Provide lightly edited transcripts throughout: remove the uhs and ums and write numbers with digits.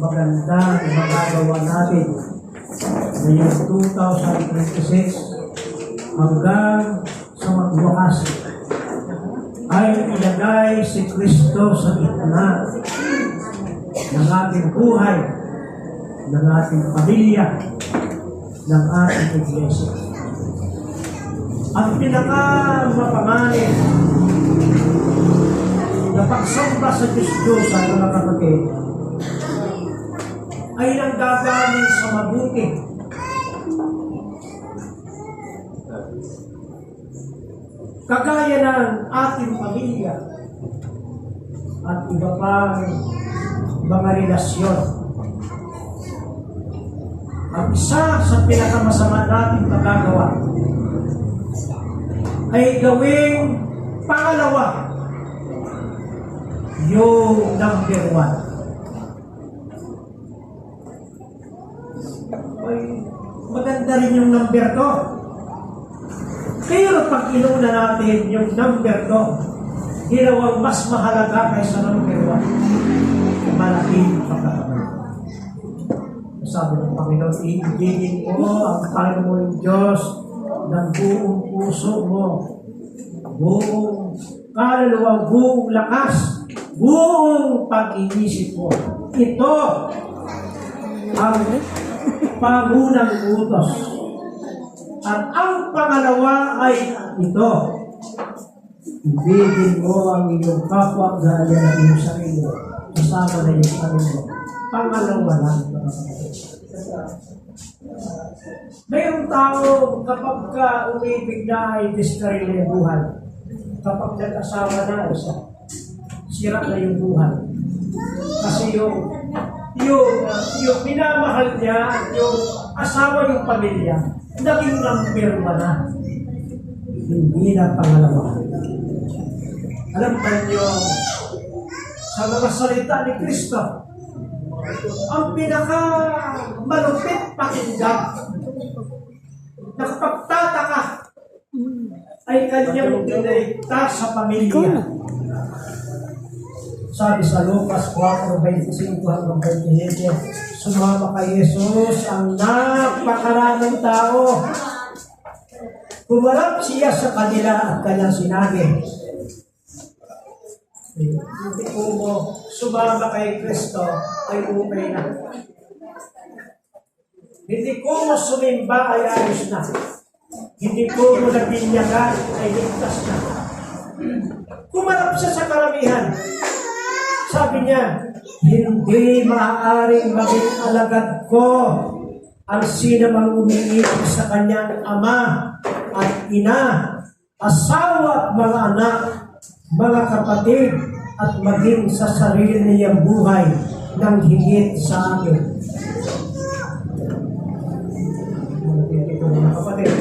Magandang magagawa natin ngayong 2026 hanggang sa magwakas ay ilagay si Kristo sa gitna ng ating buhay, ng ating pamilya, ng ating iglesia. Ang pinaka-mapanganin na pagsamba sa Diyos sa mga kapatid ay nanggagaling sa mabuti. Kagaya ng ating pamilya at iba pang mga relasyon. Ang isa sa pinakamasama nating magagawa ay gawing pangalawa yung number one. Maganda rin yung number 2. Pero pag inuna natin yung number 2, ginawang mas mahalaga kaysa number 1. Malaking pagkakamali. Sabi ng Panginoon, ibigin mo ang Panginoon Diyos ng buong puso mo, buong kaluluwa, buong lakas, buong pag-iisip mo. Ito ang pangunang utos. At ang pangalawa ay ito. Ibigin mo ang iyong kapwa gaya ng iyong sarili. Kasama na iyong sarili. Pangalawa lang. Mayroong tao kapag ka umibig na ay diskarili ang buhay. kapag nag-asawa na isa, sira na yung buhay. Kasi yung minamahal niya at yung asawa yung pamilya, naging number one na. Hindi na pangalawa. Alam niyo, sa mga salita ni Kristo, ang pinaka malupit pakinggan, nakapagtataka, ay kanyang pinaigtas sa pamilya. Sabi sa Lucas 4:25-27, sumama kay Jesus ang napakaraming tao. Kumarap siya sa kanila at kanyang sinabi, hindi ko mo sumama kay Kristo ay okay na. Hindi ko mo sumimba ay ayos na. Hindi ko mo nabinyagan ay ligtas na. Kumarap siya sa karamihan. Sabi niya, hindi maaaring maging alagad ko ang sinamang umiibig sa kanyang ama at ina, asawa at mga anak, mga kapatid, at maging sa sarili niyang buhay ng higit sa akin. Mga kapatid,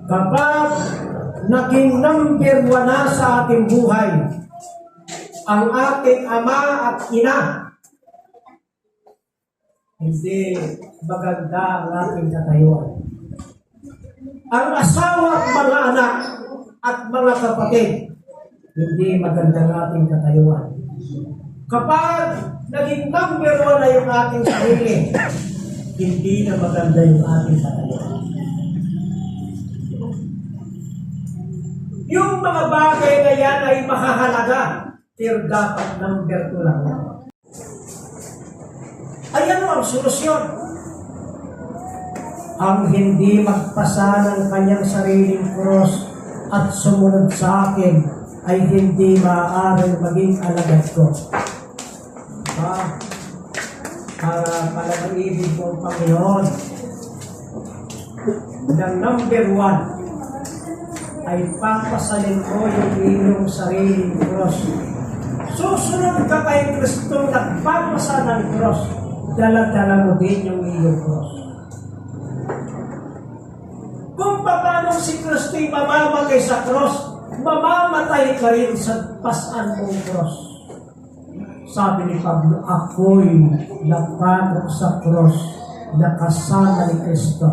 kapag naging number one na sa ating buhay, ang ating ama at ina, hindi maganda ang ating katayuan. Ang asawa at mga anak at mga kapatid, hindi maganda ang ating katayuan. Kapag naging number one na yung ating sarili, hindi na maganda yung ating katayuan. Yung mga bagay na yan ay makahalaga, pero dapat number 2 lang yan. Ay ano ang solusyon? Ang hindi magpasa ng kanyang sariling cross at sumunod sa akin ay hindi maaaring maging alagad ko. Para palagay-ibig mo, Panginoon, ng number 1 ay papasalin ko yung iyong sariling cross. Susunod ka kay Kristo nagpapasa ng cross, dala-dala mo din yung iyong cross. Kung paano si Kristo'y mamamatay sa cross, mamamatay ka rin sa pasan mong cross. Sabi ni Pablo, ako'y napako sa cross na kasama ni Kristo.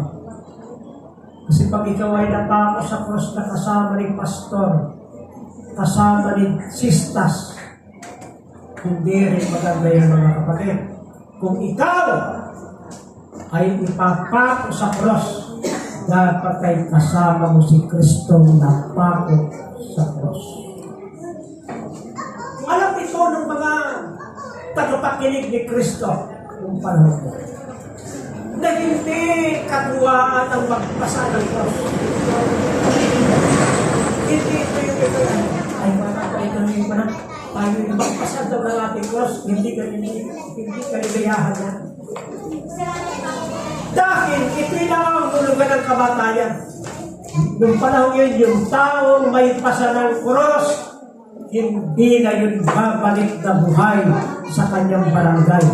Kasi pag ikaw ay napako sa cross na kasama ni pastor, kasama ni sistas, hindi rin maganda yung mga kapatid. Kung ikaw ay ipapako sa cross, dapat ay kasama mo si Kristo na pako sa cross. Alam ito ng mga tagapakinig ni Kristo kung panahon ko, na hindi katuwaan ang magpasa ng cross. Hindi ito yung ito ay panatay na tayo yung magpasa daw ng ating cross, hindi kaligayahan yan. Dahil ito lang ang hulugan ng kamatayan. Nung panahon yun, yung taong may pasa ng cross, hindi na yun babalik na buhay sa kanyang barangay.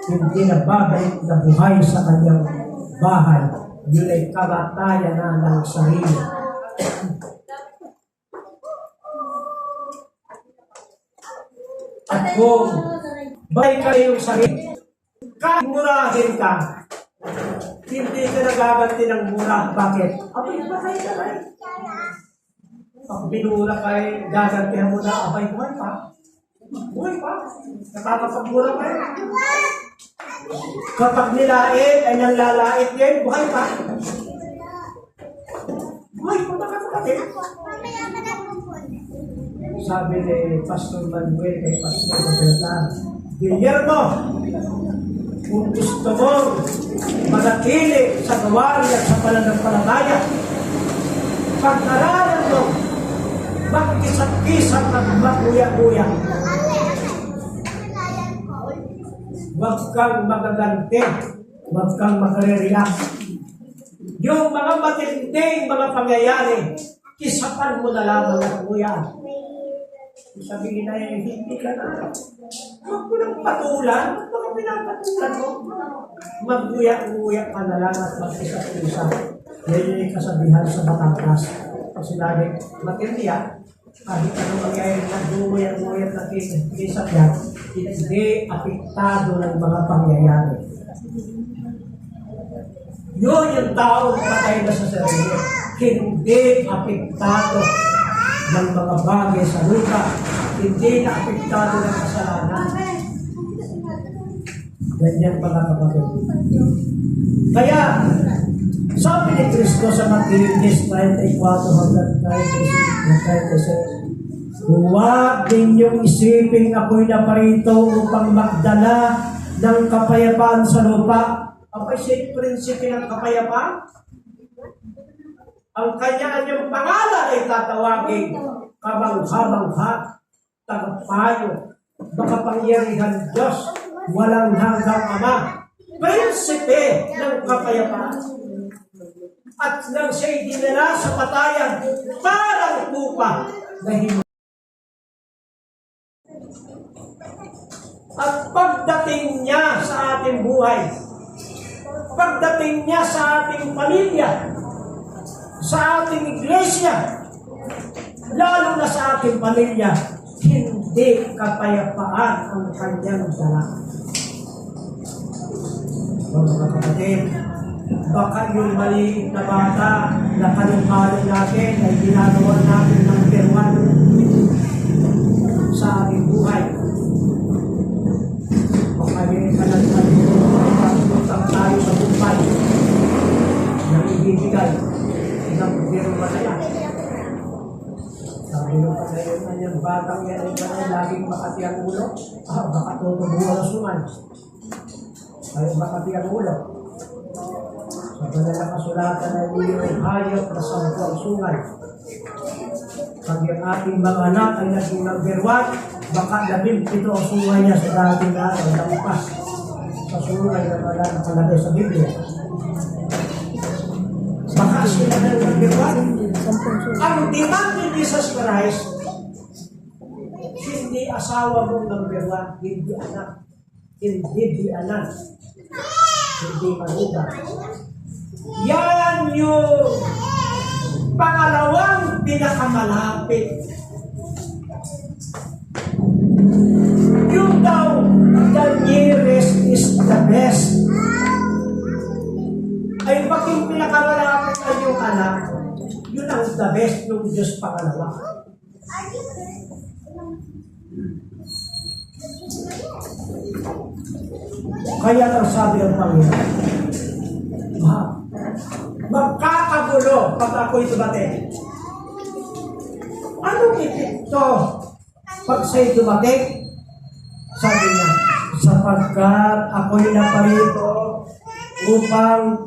Hindi na babalik na buhay sa kanyang bahay. Yun ay kamatayan na ng sarili. At kung bay kayo yung sarili, kahit murahin ka, hindi ka nagaganti ng mura. Bakit? Abay, bakay ka rin. Pag binura kayo, gagantihan mo na, abay, buhay pa. Buhay pa. Nakakapagmura kayo. Kapag nilait ay nanglalait din, buhay pa. Buhay pa, makakapatid. Sabi ni Pastor Manuel kay Pastor Roberta, Guillermo, kung gusto mo manatili sa gawain at sa pananampalataya, pag-aralan mo, magkisap-kisap at makuya-kuya. Huwag kang magaganti, huwag kang makarelax. Yung mga matinding mga pangyayari, Kisapan mo na lamang at nguyan. Sabihin na hindi ka na. Huwag mo nang patulan. Ba't mga pinapatulan mo? Mag-nguya-nguya ka na lang at mag-isa-isa. Yan yung kasabihan sa Batangas. Kasi lagi, matindi yan. Kahit anong mangyayari na nguya-nguya at nag-isa yan, hindi apektado ng mga pangyayari. Yun yung taong patay na sa sarili. Hindi apektado ng mga bagay sa lupa. Hindi na apektado ng kasalanan. Ganyan mga kapatid. Kaya, sabi ni Kristo sa Matthew 34:36, huwag ninyong isiping ako'y naparito upang magdala ng kapayapaan sa lupa. Ako'y si prinsipe ng kapayapaan. Ang kanya-kanyang pangalan ay tatawagin kabangha-bangha, tagapayo, makapangyarihan Diyos, walang hanggang Ama, prinsipe ng kapayapaan. At nang siya'y dinala sa patayan, parang lupa na hinuha. At pagdating niya sa ating buhay, pagdating niya sa ating pamilya, sa ating iglesia, lalo na sa ating pamilya, hindi kapayapaan ang kanyang dala. Mga kapatid, baka yung maliit na bata na kanungkalan natin ay ginagawa natin ng perwan sa ating buhay. Baka yung kanungkalan ay pagpunta tayo sa buhay na ibibigay ng perwan na yan. Sabi nung panayon na niyang batang yan ay ganyan, laging makati ang ulo. Baka tutubuhan ang suman. Ay makati ang ulo. Sa banal na kasulatan ay yung hayop na sampu ang sungal. Pag yung ating mga anak ay naging nagberwat, baka 17 ang sungal niya sa dating araw, lampas sa sungal na wala nakalagay sa Biblia. Baka sila na nagberwat. Ang demand ni Jesus Christ, hindi asawa mong nagberwat, hindi anak, hindi bianan, hindi manuga. Yan yung pangalawang pinakamalapit. Yung daw, the nearest is the best. Ay bakit pinakamalapit na yung anak, yun ang the best yung Diyos pangalawa. Kaya lang sabi ng Panginoon, magkakagulo pag ako'y dumating. Anong epekto pag siya'y dumating? Sabi niya, sapagkat ako'y naparito upang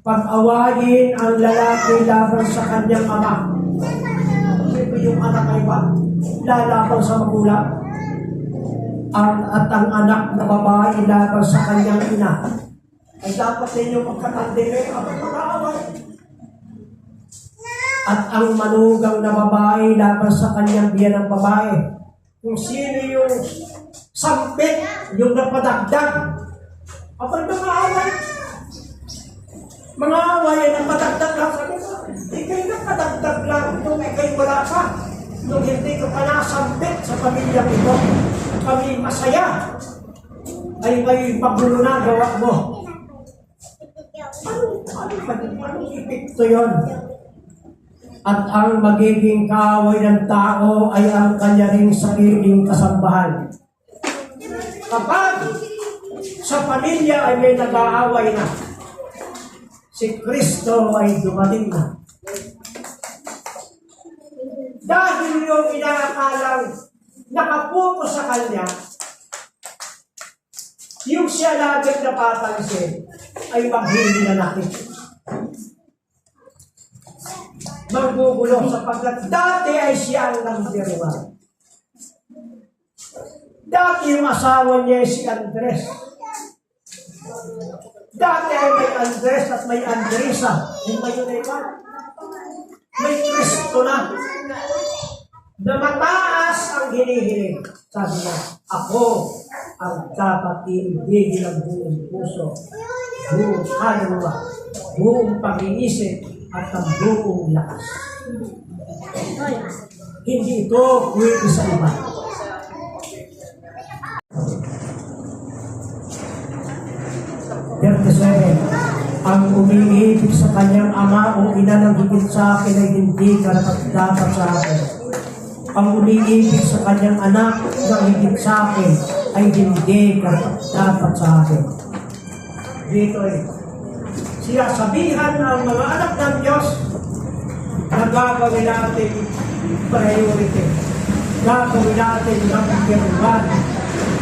pag-awayin ang lalaki laban sa kanyang ama. Siyempre yung anak ay ba? Lalaban sa magulang. At ang anak na babae laban sa kanyang ina. Ay dapat ninyo magkatandem ang pag-aaway. At ang manugang na babae laban sa kanyang biyan ng babae. Kung sino yung sampit, yung napadagdag, abay mga away. Mga away ay napadagdag lang sa nila. Ikay napadagdag lang nung ikay wala ka. Nung hindi ka pa nasampit sa pamilyang ito, kami masaya. Ay may pagulo na gawa mo. Anong epekto yun? At ang magiging kaaway ng tao ay ang kanya ring sariling kasambahan. Kapag sa pamilya ay may nag-aaway na, si Kristo ay dumating na. Dahil yung inaakalang nakapokus sa kanya, yung siya laging napapansin ay maghili na natin. Maggugulo sapagkat dati ay siya ang number 1. Dati yung asawa niya ay si Andres. Dati ay may Andres at may Andresa. Yung ba yun ay ba? May Kristo na. Na mataas ang hinihiling. Sabi niya, ako ang dapat iibigin ng buong puso, buong kaluluwa, buong pag-iisip, at ang buong lakas. Hindi ito pwede sa iba. Ang umiibig sa kanyang ama o ina ng higit sa akin ay hindi karapat-dapat sa akin. Ang umiibig sa kanyang anak ng higit sa akin ay hindi karapat-dapat sa akin. Dito siya sabihan ang mga anak ng Diyos na gagawin natin priority. Gagawin natin number one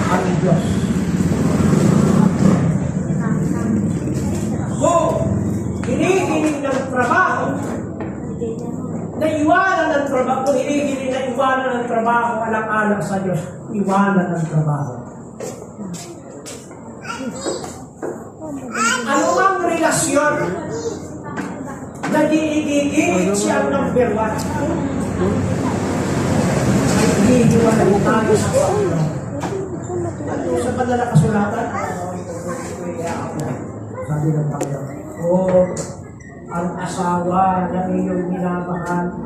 ang Diyos. Kung hinihiling ng trabaho, naiwanan ng trabaho, kung hinihiling na iwanan ng trabaho, alang-alang sa Diyos, iwanan ng trabaho. Ano ang relasyon na giigigit siyang number one? Ay hinihiwalay tayo sa Panginoon. Ano sa banal kasulatan? Sabi ng Panginoon, ang asawa na iyong minamahal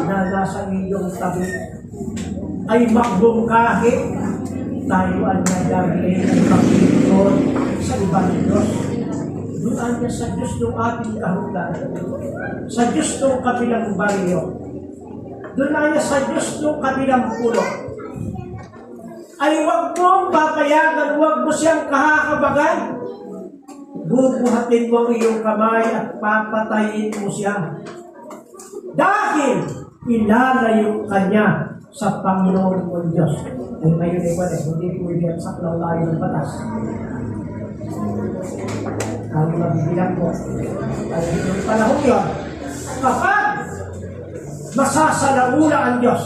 na nasa iyong tabi ay magbungkahi, tayo ang nagagawin ng Panginoon sa ibang Diyos. Doon niya sa Diyos ng ating kahulan, sa Diyos ng kabilang baryo, doon niya sa Diyos ng kabilang pulo, ay huwag mong papayagan, huwag mo siyang kahakabagay. Bubuhatin mo ang iyong kamay at papatayin mo siya. Dahil ilalayo kanya sa Panginoon mong Diyos. Ay ngayon ay wala, hindi pwede at saklaw tayo ng batas. Ang mabibilang ko, ay yung panahon yun, kapag masasalaula ang Diyos,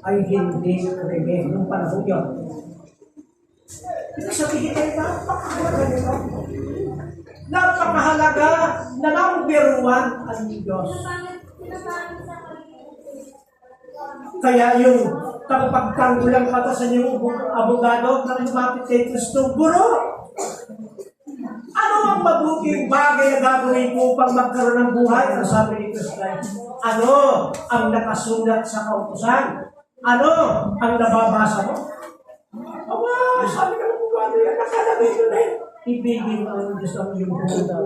ay hindi rin yung panahon yun. Ibig sabihin ay napakahalaga nito. Napakahalaga na number one ang Diyos. Kaya yung pagtanggulang patasan yung abogado ng lumapit kay Kristo, Guro, ano ang mabuting bagay na gagawin ko upang magkaroon ng buhay? Ano sabi ni Kristo? Ano ang nakasulat sa kautusan? Ano ang nababasa mo? Aba, sabi ka ng bugado yan, nakalagay ko na yun. Ibigin mo ang Diyos ng iyong buong puso,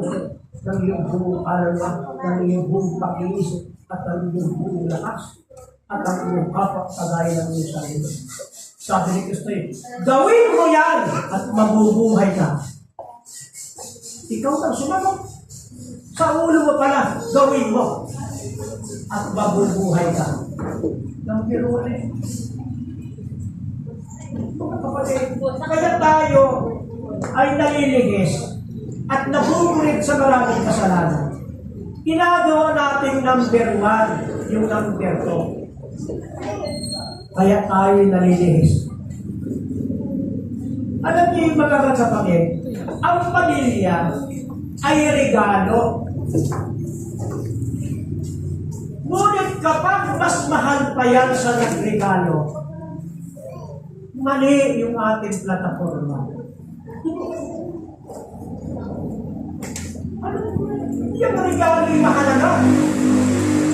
ng iyong buong kaluluwa, ng iyong buong pag-iisip, at ang iyong buong lakas, at ang iyong kapag-tagay ng iyong sarili. Sabi ni Kristo, gawin mo yan at mabubuhay ka. Ikaw ang sumagot. Sa ulo mo pala, gawin mo at mabubuhay ka. Nang pirunin. Kaya tayo ay naliligis at nabubulit sa maraming kasalanan. Ginagawa natin number one, yung number two. Kaya tayo naliligis. Alam niyo yung mga kapatid, ang pamilya ay regalo. Ngunit kapag mas mahal pa yan sa nagregalo, mali yung ating plataforma. Yung regalo yung mahalaga.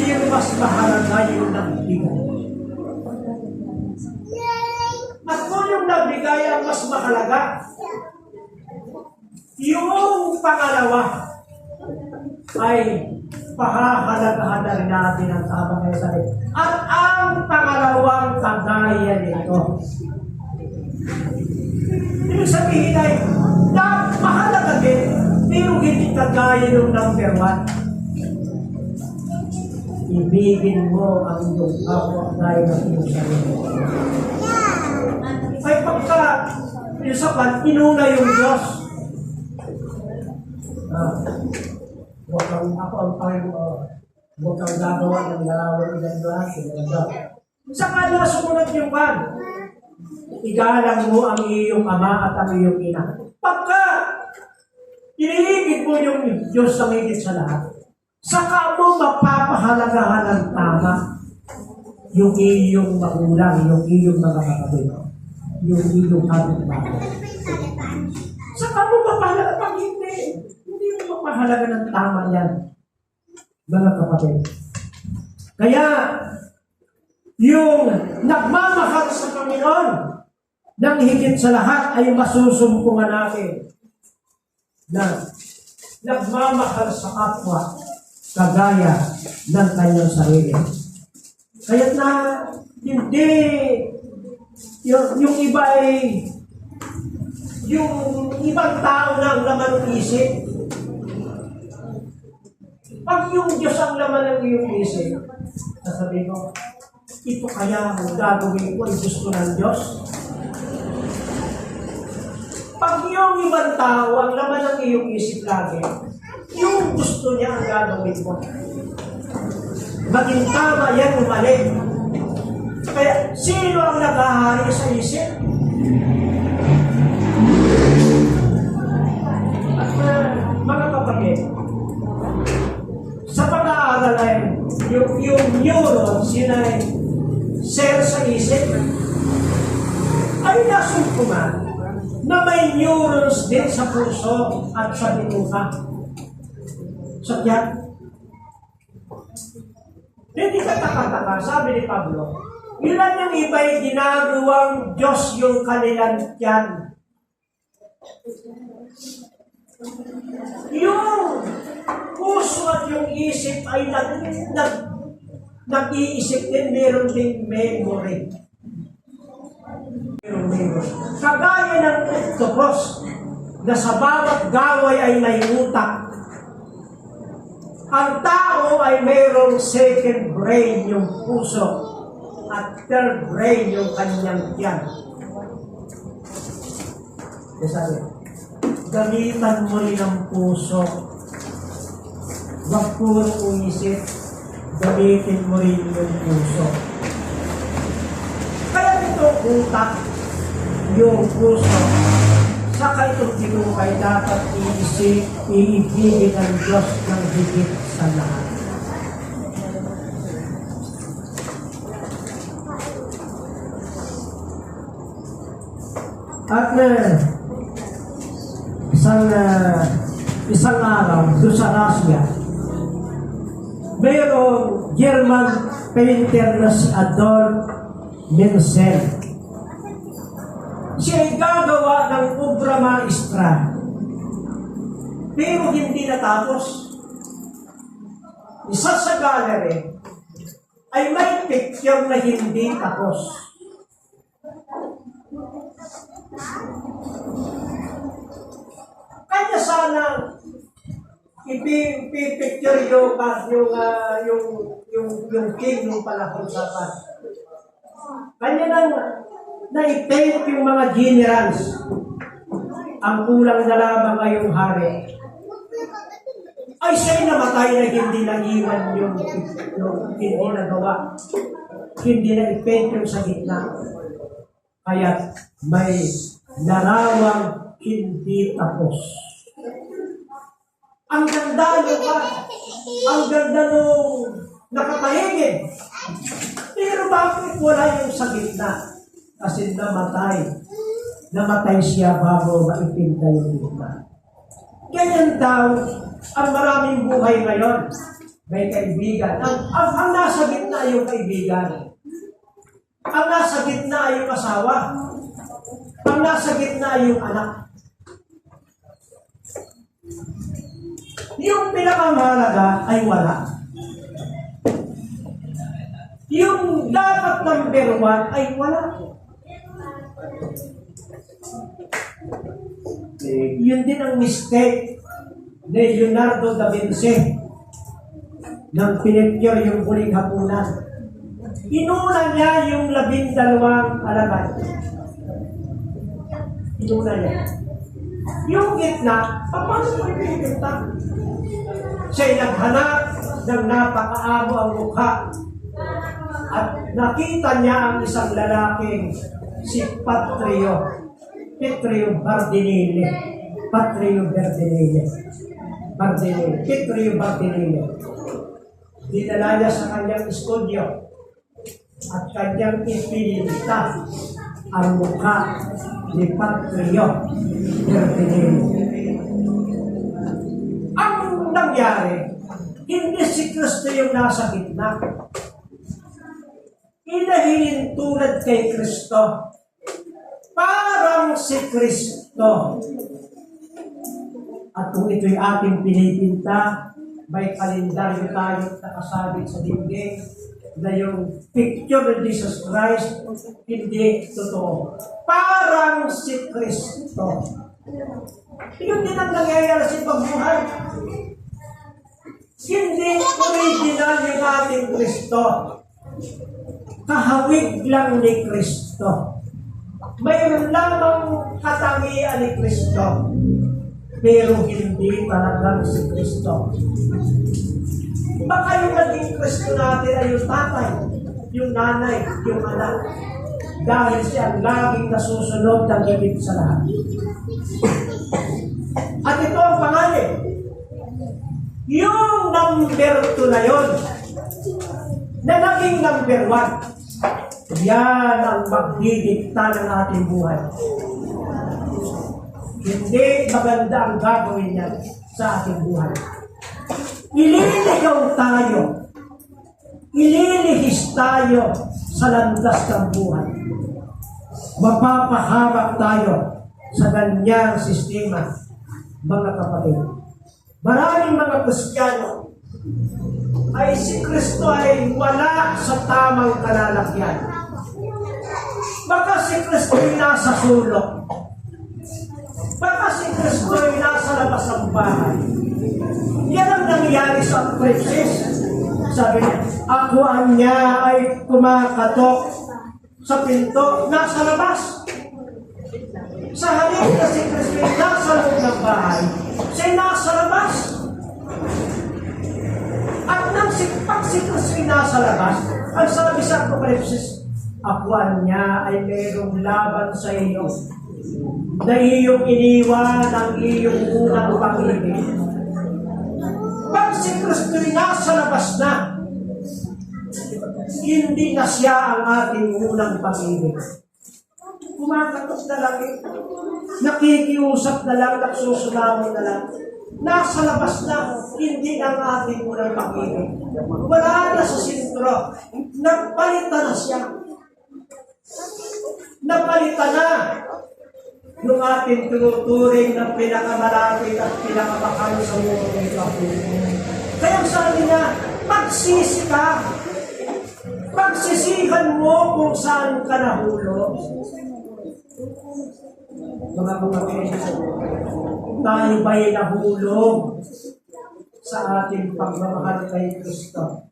Yung mas mahalaga yung nagbigay. At kung yung nagbigay ang mas mahalaga, yung pangalawa ay pahahalagahan na rin natin ang tamang kayo. At ang pangalawang kagaya nito. Ibig sabihin ay mahalaga din, pero hindi kagaya ng number one. Ibigin mo ang iyong kapwa dahil ng iyong sarili. Ay pagka yung sapat, inuna yung Diyos. Huwag kang ako ang Panginoon. Huwag kang gagawa ng larawan ng lahat. Saka na sumunod yung pan. Igalang mo ang iyong ama at ang iyong ina. Pagka iniigit mo yung Diyos sa higit sa lahat, Saka mo mapapahalagahan ng tama yung iyong magulang, yung iyong mga kapatid, yung iyong kapitbahay. Saka mo mapahalaga pag hindi mo mapahalaga ng tama yan, mga kapatid. Kaya, yung nagmamahal sa Panginoon, nang higit sa lahat ay masusumpungan natin na nagmamahal sa kapwa kagaya ng kanyang sarili. Kaya na hindi yung iba ay yung ibang tao na ang laman ng isip. Pag yung Diyos ang laman ng iyong isip, sasabihin ko, ito kaya ang gagawin ko ay gusto ng Diyos? Pag yung ibang tao ang laman ng iyong isip lagi, yung gusto niya ang gagawin mo. Maging tama yan o mali. Kaya, sino ang naghahari sa isip? At mga kapatid, sa pag-aaral ay yung neurons, yun ay cell sa isip, ay nasumpuman na may neurons din sa puso at sa bituka. So, yan. Hindi ka taka-taka, sabi ni Pablo, ilan yung iba'y ginagawang Diyos yung kanilang tiyan. Yung puso at yung isip ay nag-iisip din, meron ding memory. Kagaya ng octopus na sa bawat gaway ay may utak. Ang tao ay mayroong second brain yung puso at third brain yung kanyang tiyan. Sabi, gamitan mo rin ang puso. Huwag puro uisip, gamitin mo rin yung puso. Kaya ito utak, yung puso, saka itong tinukay dapat iibigin ng Diyos ng higit sa lahat. At isang araw, doon sa Russia, mayroong German painter na si Adolf Menzel. Siya ay gagawa ng obra maestra. Pero hindi natapos. Isa sa gallery ay may picture na hindi tapos. Kanya sana ipipicture yung king ng panahon sa pan. Kanya nang na-paint yung mga generals. Ang kulang na lamang ay yung hari. Ay siya'y namatay na hindi nag-iwan yung hindi nagawa. Hindi na i-paint yung sa gitna. Kaya may larawang hindi tapos. Ang ganda nung ang ganda nung nakatahingin. Pero bakit wala yung sa gitna? Kasi namatay siya bago maipinta yung gitna. Ganyan daw ang maraming buhay ngayon. May kaibigan. Ang nasa gitna yung kaibigan. Ang nasa gitna yung asawa. Ang nasa gitna yung anak. Yung pinakamahalaga ay wala. Yung dapat number 1 ay wala. Yun din ang mistake ni Leonardo da Vinci nang pinipure yung huling hapunan. Inuna niya yung 12 alagad. Inuna niya. Yung gitna, paano mo ipipinta? Siya'y naghanap ng napakaamo ang mukha at nakita niya ang isang lalaking si Pietro Bardinelli. dinala niya sa kanyang studio at kanyang ipinita ang mukha ni Patrio Bertinelli. Ang nangyari, hindi si Kristo yung nasa gitna. Inahingin tulad kay Kristo. Parang si Kristo. At kung ito'y ating pinipinta, may kalendaryo tayo nakasabit sa dingding na yung picture ni Jesus Christ, hindi totoo. Parang si Kristo. Yun din ang nangyayari sa pagbuhay. Hindi original yung ating Kristo. Kahawig lang ni Kristo. Mayroon lamang katangian ni Kristo, pero hindi talagang si Kristo. Baka yung naging Kristo natin ay yung tatay, yung nanay, yung anak. Dahil siya ang laging nasusunod ng higit sa lahat. At ito ang pangalan. Yung number 2 na yun, na naging number 1, yan ang magdidikta ng ating buhay. Hindi maganda ang gagawin niya sa ating buhay. Ililigaw tayo. Ililihis tayo sa landas ng buhay. Mapapahamak tayo sa ganyang sistema, mga kapatid. Maraming mga Kristiyano ay si Kristo ay wala sa tamang kalalakyan. Baka si Kristo ay nasa sulok. Baka si Kristo ay nasa labas ng bahay. Yan ang nangyari sa Apokalipsis. Sabi niya, akuan niya ay kumakatok sa pinto, nasa labas. Sa halip na si Kristo ay nasa loob ng bahay, siya nasa labas. At nang pag si Kristo ay nasa labas, ang sabi sa Apokalipsis, akuan niya ay mayroong laban sa iyo, na iyong iniwan ang iyong unang pag-ibig. Pag si Kristo ay nasa labas na, hindi na siya ang ating unang pag-ibig. Kumakatok na lang, nakikiusap na lang, nagsusulamo na lang. Nasa labas na, hindi ang ating unang pag-ibig. Wala na sa sentro. Napalitan na siya. Napalitan na yung ating tinuturing ng pinakamalapit at pinakamahal sa mundo ito. Kaya sabi niya, magsisi ka. Pagsisihan mo kung saan ka nahulog. Mga kapatid, tayo ba'y nahulog sa ating pagmamahal kay Kristo?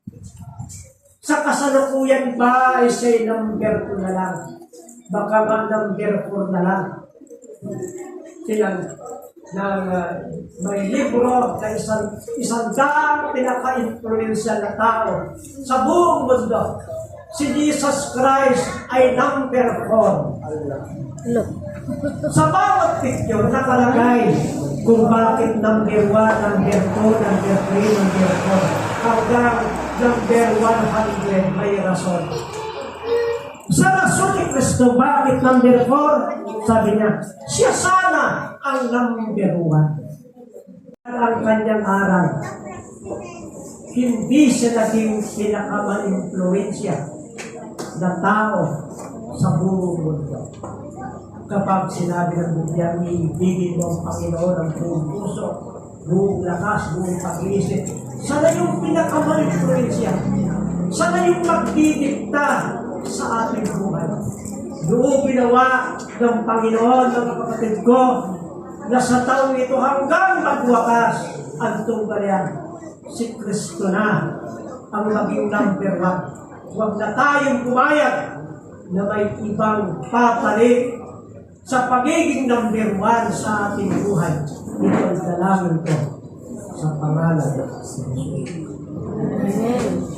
Sa kasalukuyan ba ay siya'y number 2 na lang? Baka ba number 4 na lang? Silang may libro na isang daang pinaka-influential na tao sa buong mundo. Si Jesus Christ ay number 4. Sa bawat picture nakalagay kung bakit number 1, number 2, number 3, number 4 hanggang number 100 may rason. Sa rason ni Kristo, bakit number 4? Sabi niya, siya sana ang number 1. Ang kanyang aral, hindi siya naging pinaka-ma-influensya na tao sa buong mundo. Kapag sinabi ng Biblia, ibigin mo ang Panginoon ng buong puso, buong lakas, buong pag-iisip, sana yung pinaka-ma-influensya, sana yung magdidikta sa ating buhay. Doon ginawa ng Panginoon, mga kapatid ko, na sa taong ito hanggang magwakas ang tunggalyan, si Kristo na ang maging number 1. Huwag na tayong pumayag na may ibang papalit sa pagiging number 1 sa ating buhay. Ito ang dalangin ko sa pangalan ng Jesus. Amen.